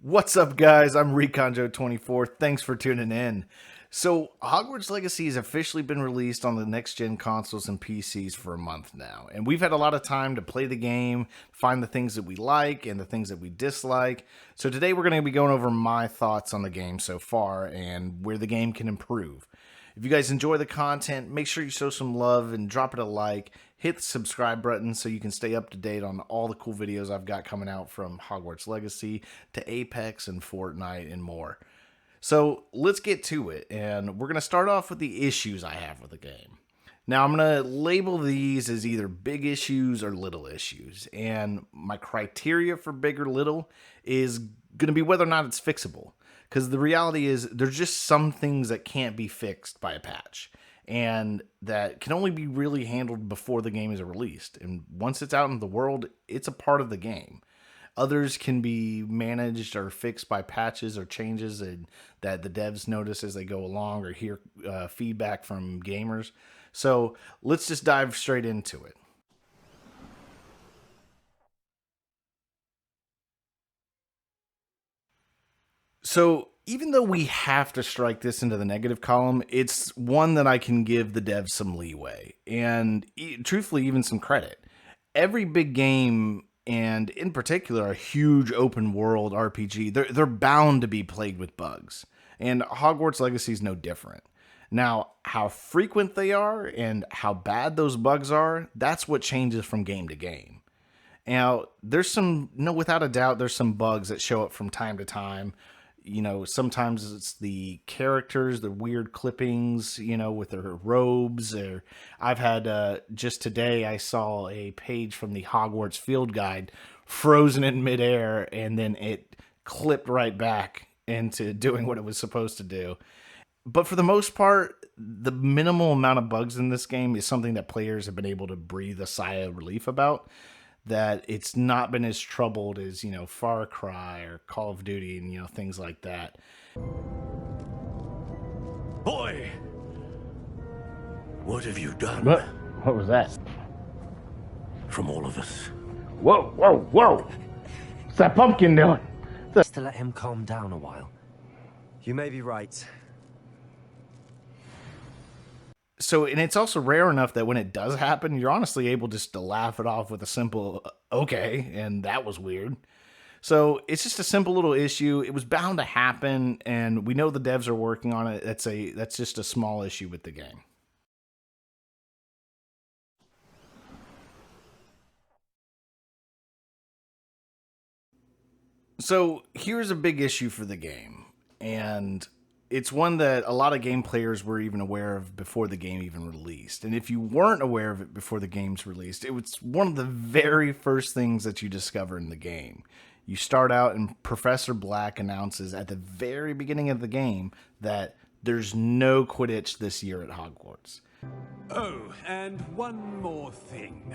What's up, guys? I'm ReconJoe24. Thanks for tuning in. So, Hogwarts Legacy has officially been released on the next-gen consoles and PCs for a month now, and we've had a lot of time to play the game, find the things that we like and the things that we dislike. So today we're going to be going over my thoughts on the game so far and where the game can improve. If you guys enjoy the content, make sure you show some love and drop it a like. Hit the subscribe button so you can stay up to date on all the cool videos I've got coming out, from Hogwarts Legacy to Apex and Fortnite and more. So let's get to it, and we're going to start off with the issues I have with the game. Now, I'm going to label these as either big issues or little issues, and my criteria for big or little is going to be whether or not it's fixable. Because the reality is, there's just some things that can't be fixed by a patch, and that can only be really handled before the game is released. And once it's out in the world, it's a part of the game. Others can be managed or fixed by patches or changes that the devs notice as they go along, or hear feedback from gamers. So let's just dive straight into it. So even though we have to strike this into the negative column, it's one that I can give the devs some leeway and, truthfully, even some credit. Every big game, and in particular a huge open world RPG, they're bound to be plagued with bugs. And Hogwarts Legacy is no different. Now, how frequent they are and how bad those bugs are, that's what changes from game to game. Now, there's some, no, without a doubt, there's some bugs that show up from time to time. Sometimes it's the characters, the weird clippings, with their robes. Or I've had, just today, I saw a page from the Hogwarts Field Guide frozen in midair, and then it clipped right back into doing what it was supposed to do. But for the most part, the minimal amount of bugs in this game is something that players have been able to breathe a sigh of relief about. That it's not been as troubled as, Far Cry or Call of Duty and, things like that. Boy! What have you done? What was that? From all of us. Whoa, whoa, whoa! What's that pumpkin doing? Just to let him calm down a while. You may be right. So, and it's also rare enough that when it does happen, you're honestly able just to laugh it off with a simple, okay, and that was weird. So it's just a simple little issue. It was bound to happen, and we know the devs are working on it. That's just a small issue with the game. So here's a big issue for the game, and it's one that a lot of game players were even aware of before the game even released. And if you weren't aware of it before the game's released, it was one of the very first things that you discover in the game. You start out and Professor Black announces at the very beginning of the game that there's no Quidditch this year at Hogwarts. Oh, and one more thing.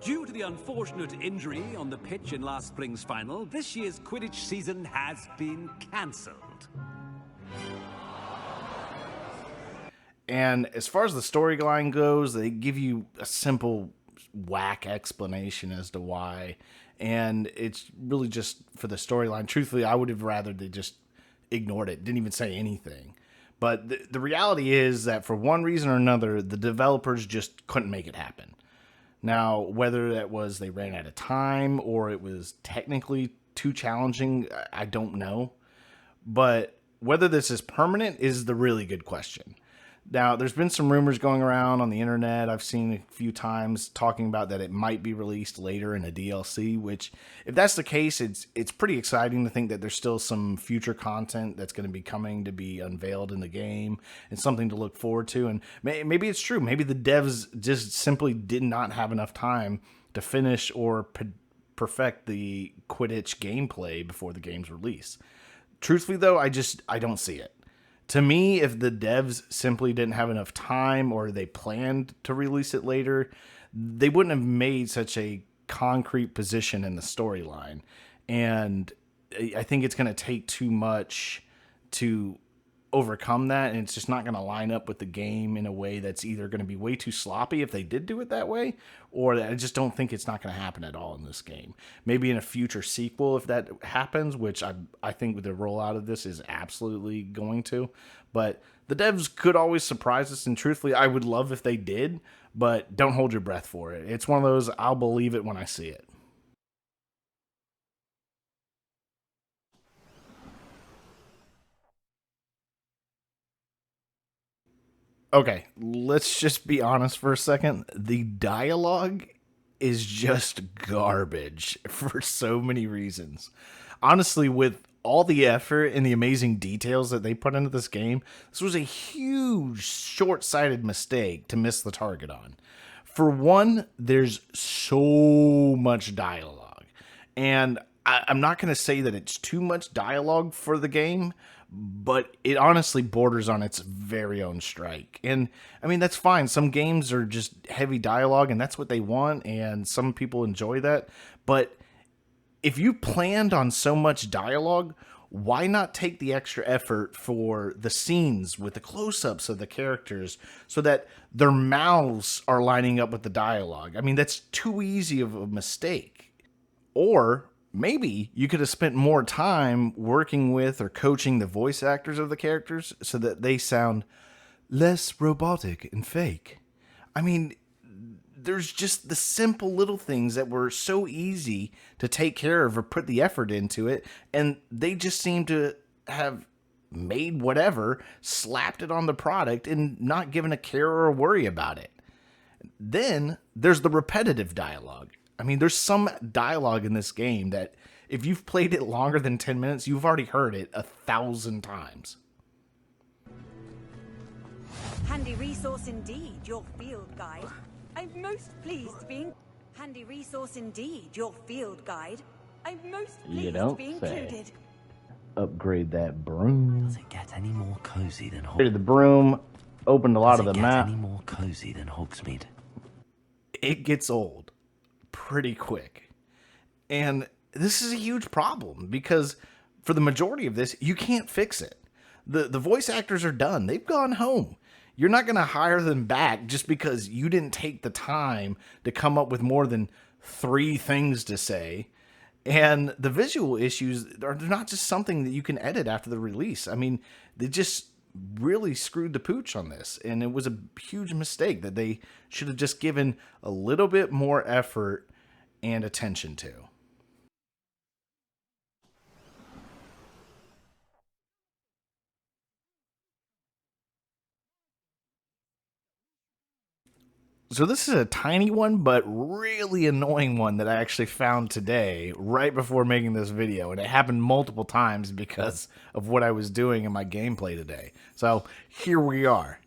Due to the unfortunate injury on the pitch in last spring's final, this year's Quidditch season has been cancelled. And as far as the storyline goes, they give you a simple whack explanation as to why. And it's really just for the storyline. Truthfully, I would have rather they just ignored it, didn't even say anything. But the reality is that for one reason or another, the developers just couldn't make it happen. Now, whether that was they ran out of time or it was technically too challenging, I don't know. But whether this is permanent is the really good question. Now, there's been some rumors going around on the internet. I've seen a few times talking about that it might be released later in a DLC, which, if that's the case, it's pretty exciting to think that there's still some future content that's going to be coming to be unveiled in the game and something to look forward to. And maybe it's true. Maybe the devs just simply did not have enough time to finish or perfect the Quidditch gameplay before the game's release. Truthfully, though, I don't see it. To me, if the devs simply didn't have enough time or they planned to release it later, they wouldn't have made such a concrete position in the storyline. And I think it's going to take too much to overcome that, and it's just not going to line up with the game in a way that's either going to be way too sloppy if they did do it that way, or I just don't think it's not going to happen at all in this game. Maybe in a future sequel if that happens, which I think the rollout of this is absolutely going to. But the devs could always surprise us, and truthfully, I would love if they did, but don't hold your breath for it. It's one of those, I'll believe it when I see it. Okay, let's just be honest for a second. The dialogue is just garbage for so many reasons. Honestly, with all the effort and the amazing details that they put into this game, this was a huge short-sighted mistake to miss the target on. For one, there's so much dialogue. And I'm not going to say that it's too much dialogue for the game, but it honestly borders on its very own strike. And I mean, that's fine. Some games are just heavy dialogue, and that's what they want, and some people enjoy that. But if you planned on so much dialogue, why not take the extra effort for the scenes with the close-ups of the characters so that their mouths are lining up with the dialogue? I mean, that's too easy of a mistake. Or maybe you could have spent more time working with or coaching the voice actors of the characters so that they sound less robotic and fake. I mean, there's just the simple little things that were so easy to take care of or put the effort into it, and they just seem to have made whatever, slapped it on the product, and not given a care or a worry about it. Then there's the repetitive dialogue. I mean, there's some dialogue in this game that if you've played it longer than 10 minutes, you've already heard it 1,000 times. Handy resource indeed, your field guide. I'm most pleased being... Handy resource indeed, your field guide. I'm most pleased to be included. Upgrade that broom. Does it get any more cozy than Upgraded the broom, opened a lot of the map. Any more cozy than Hogsmeade? It gets old pretty quick. And this is a huge problem because for the majority of this, you can't fix it. The voice actors are done. They've gone home. You're not going to hire them back just because you didn't take the time to come up with more than 3 things to say. And the visual issues are not just something that you can edit after the release. I mean, they just really screwed the pooch on this. And it was a huge mistake that they should have just given a little bit more effort and attention to. So this is a tiny one, but really annoying one that I actually found today, right before making this video. And it happened multiple times because of what I was doing in my gameplay today. So here we are.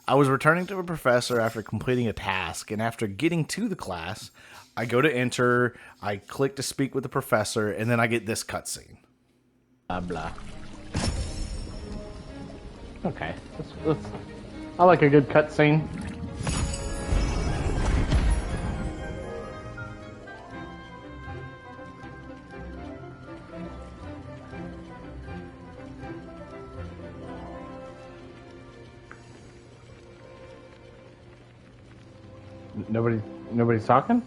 I was returning to a professor after completing a task, and after getting to the class, I go to enter, I click to speak with the professor, and then I get this cutscene. Blah, blah. Okay, I like a good cutscene. Nobody's talking?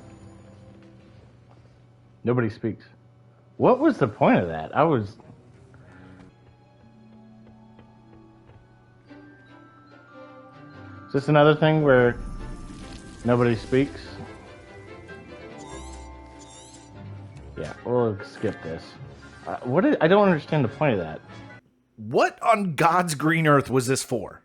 Nobody speaks. What was the point of that? Is this another thing where nobody speaks? Yeah, we'll skip this. I don't understand the point of that. What on God's green earth was this for?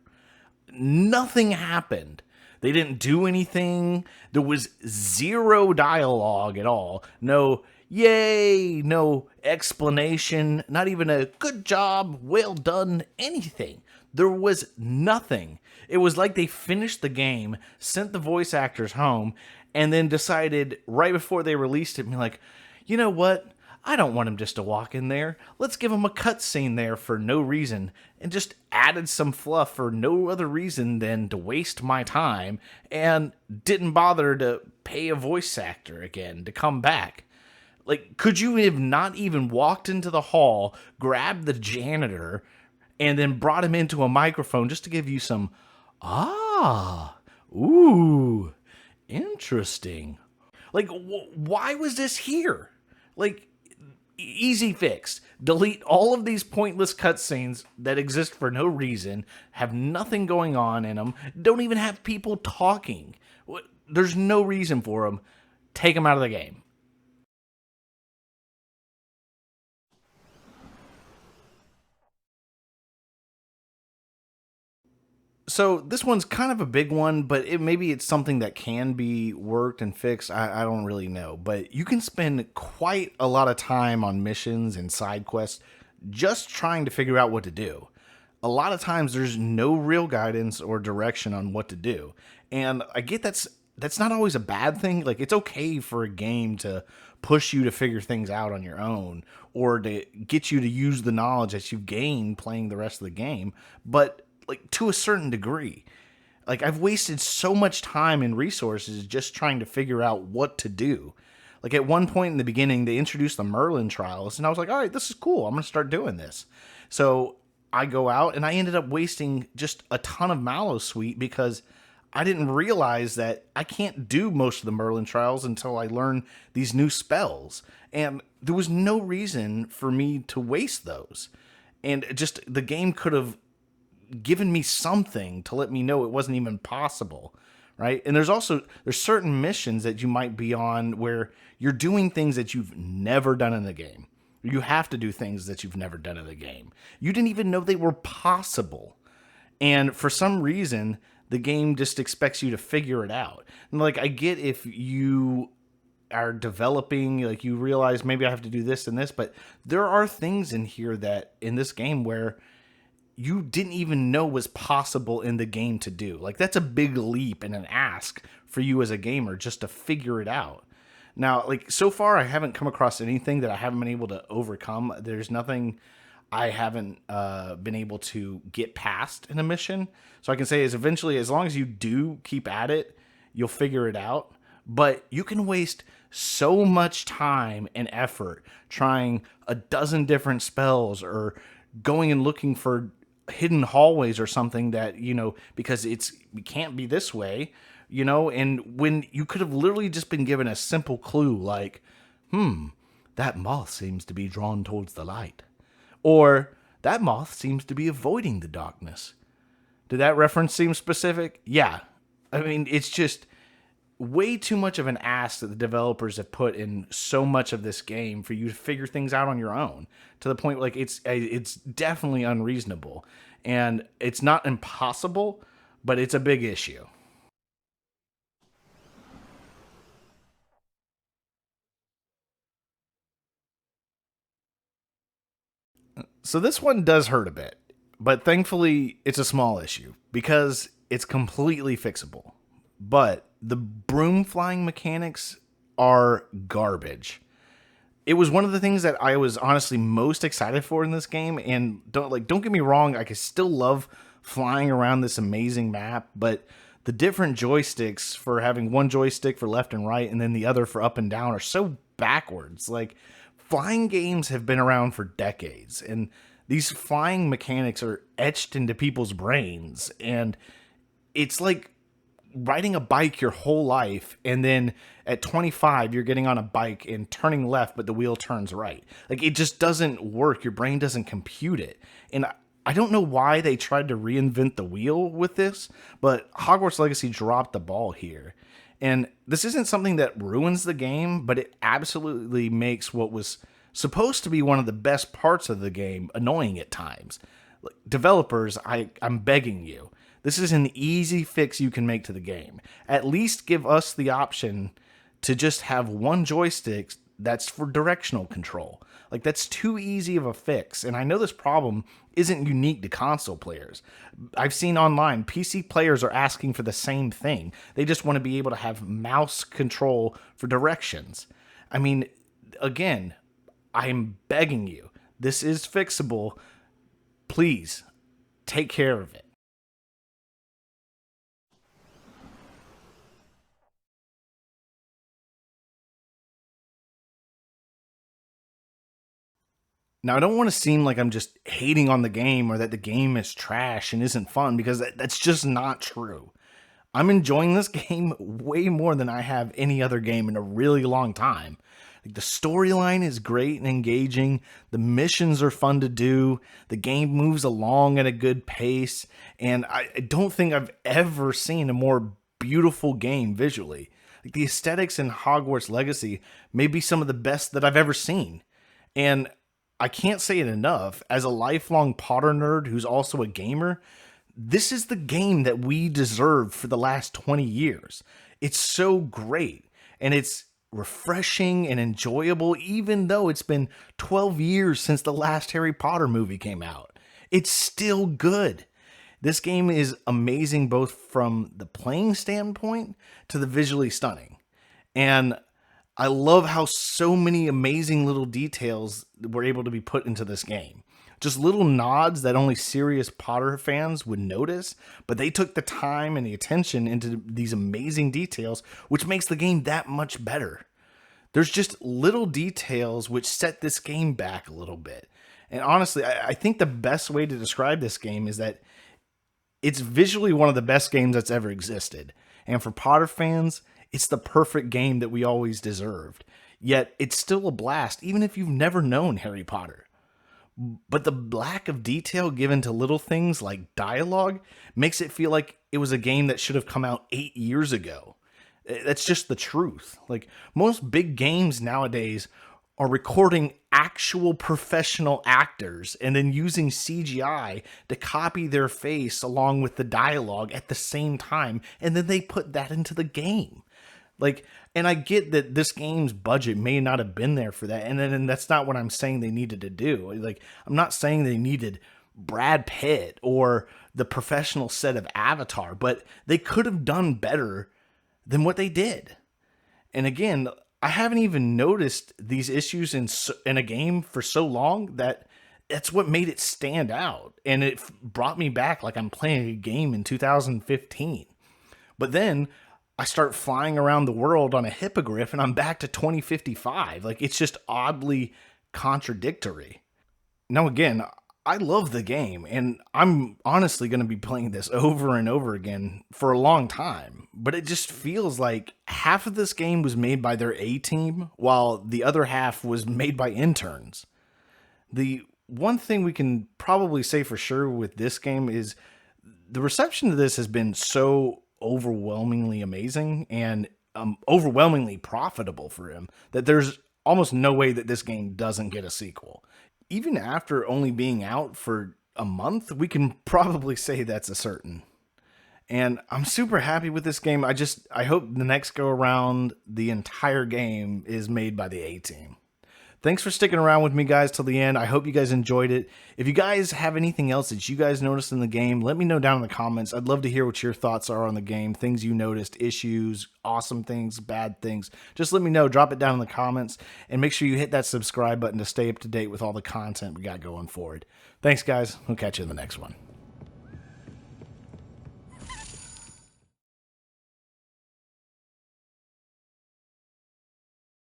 Nothing happened. They didn't do anything. There was zero dialogue at all. No yay, no explanation, not even a good job, well done, anything. There was nothing. It was like they finished the game, sent the voice actors home, and then decided right before they released it, like, you know what? I don't want him just to walk in there. Let's give him a cutscene there for no reason, and just added some fluff for no other reason than to waste my time, and didn't bother to pay a voice actor again to come back. Like, could you have not even walked into the hall, grabbed the janitor, and then brought him into a microphone just to give you some, ah, ooh, interesting. Like, why was this here? Like, easy fix. Delete all of these pointless cutscenes that exist for no reason, have nothing going on in them, don't even have people talking. There's no reason for them. Take them out of the game. So this one's kind of a big one, but maybe it's something that can be worked and fixed. I don't really know. But you can spend quite a lot of time on missions and side quests just trying to figure out what to do. A lot of times there's no real guidance or direction on what to do. And I get that's not always a bad thing. Like, it's okay for a game to push you to figure things out on your own or to get you to use the knowledge that you've gained playing the rest of the game. But like, to a certain degree, like, I've wasted so much time and resources just trying to figure out what to do. Like, at one point in the beginning, they introduced the Merlin trials, and I was like, all right, this is cool. I'm going to start doing this. So I go out, and I ended up wasting just a ton of Mallow Sweet because I didn't realize that I can't do most of the Merlin trials until I learn these new spells. And there was no reason for me to waste those. And just the game could have given me something to let me know it wasn't even possible, right? And there's certain missions that you might be on where you're doing things that you've never done in the game. You have to do things that you've never done in the game. You didn't even know they were possible. And for some reason, the game just expects you to figure it out. And like, I get if you are developing, like, you realize maybe I have to do this and this, but there are things in here that in this game where you didn't even know was possible in the game to do. Like, that's a big leap and an ask for you as a gamer just to figure it out. Now, like, so far I haven't come across anything that I haven't been able to overcome. There's nothing I haven't been able to get past in a mission. So I can say is eventually, as long as you do keep at it, you'll figure it out. But you can waste so much time and effort trying a dozen different spells or going and looking for hidden hallways or something that, because it can't be this way, and when you could have literally just been given a simple clue like, that moth seems to be drawn towards the light, or that moth seems to be avoiding the darkness. Did that reference seem specific? Yeah. I mean, it's just way too much of an ask that the developers have put in so much of this game for you to figure things out on your own, to the point like it's definitely unreasonable, and it's not impossible, but it's a big issue. So this one does hurt a bit, but thankfully it's a small issue because it's completely fixable. But the broom flying mechanics are garbage. It was one of the things that I was honestly most excited for in this game, and don't get me wrong, I can still love flying around this amazing map, but the different joysticks for having one joystick for left and right and then the other for up and down are so backwards. Like, flying games have been around for decades, and these flying mechanics are etched into people's brains, and it's like riding a bike your whole life, and then at 25 you're getting on a bike and turning left but the wheel turns right. Like, it just doesn't work. Your brain doesn't compute it. And I don't know why they tried to reinvent the wheel with this, but Hogwarts Legacy dropped the ball here. And this isn't something that ruins the game, but it absolutely makes what was supposed to be one of the best parts of the game annoying at times. Like, developers, I'm begging you, this is an easy fix you can make to the game. At least give us the option to just have one joystick that's for directional control. Like, that's too easy of a fix. And I know this problem isn't unique to console players. I've seen online PC players are asking for the same thing. They just want to be able to have mouse control for directions. I mean, again, I'm begging you. This is fixable. Please take care of it. Now, I don't want to seem like I'm just hating on the game or that the game is trash and isn't fun, because that's just not true. I'm enjoying this game way more than I have any other game in a really long time. Like, the storyline is great and engaging. The missions are fun to do. The game moves along at a good pace. And I don't think I've ever seen a more beautiful game visually. Like, the aesthetics in Hogwarts Legacy may be some of the best that I've ever seen. And I can't say it enough, as a lifelong Potter nerd who's also a gamer, this is the game that we deserved for the last 20 years. It's so great, and it's refreshing and enjoyable, even though it's been 12 years since the last Harry Potter movie came out. It's still good. This game is amazing both from the playing standpoint to the visually stunning. And I love how so many amazing little details were able to be put into this game. Just little nods that only serious Potter fans would notice, but they took the time and the attention into these amazing details, which makes the game that much better. There's just little details which set this game back a little bit. And honestly, I think the best way to describe this game is that it's visually one of the best games that's ever existed. And for Potter fans, it's the perfect game that we always deserved. Yet it's still a blast, even if you've never known Harry Potter. But the lack of detail given to little things like dialogue makes it feel like it was a game that should have come out 8 years ago. That's just the truth. Like, most big games nowadays are recording actual professional actors and then using CGI to copy their face along with the dialogue at the same time, and then they put that into the game. Like, and I get that this game's budget may not have been there for that, and that's not what I'm saying they needed to do. Like, I'm not saying they needed Brad Pitt or the professional set of Avatar, but they could have done better than what they did. And again, I haven't even noticed these issues in a game for so long that that's what made it stand out, and it brought me back like I'm playing a game in 2015. But then I start flying around the world on a hippogriff and I'm back to 2055. Like, it's just oddly contradictory. Now, again, I love the game, and I'm honestly going to be playing this over and over again for a long time. But it just feels like half of this game was made by their A team, while the other half was made by interns. The one thing we can probably say for sure with this game is the reception to this has been so overwhelmingly amazing and overwhelmingly profitable for him that there's almost no way that this game doesn't get a sequel. Even after only being out for a month, we can probably say that's a certain. And I'm super happy with this game. I hope the next go around, the entire game is made by the A team. Thanks for sticking around with me, guys, till the end. I hope you guys enjoyed it. If you guys have anything else that you guys noticed in the game, let me know down in the comments. I'd love to hear what your thoughts are on the game, things you noticed, issues, awesome things, bad things. Just let me know. Drop it down in the comments, and make sure you hit that subscribe button to stay up to date with all the content we got going forward. Thanks, guys. We'll catch you in the next one.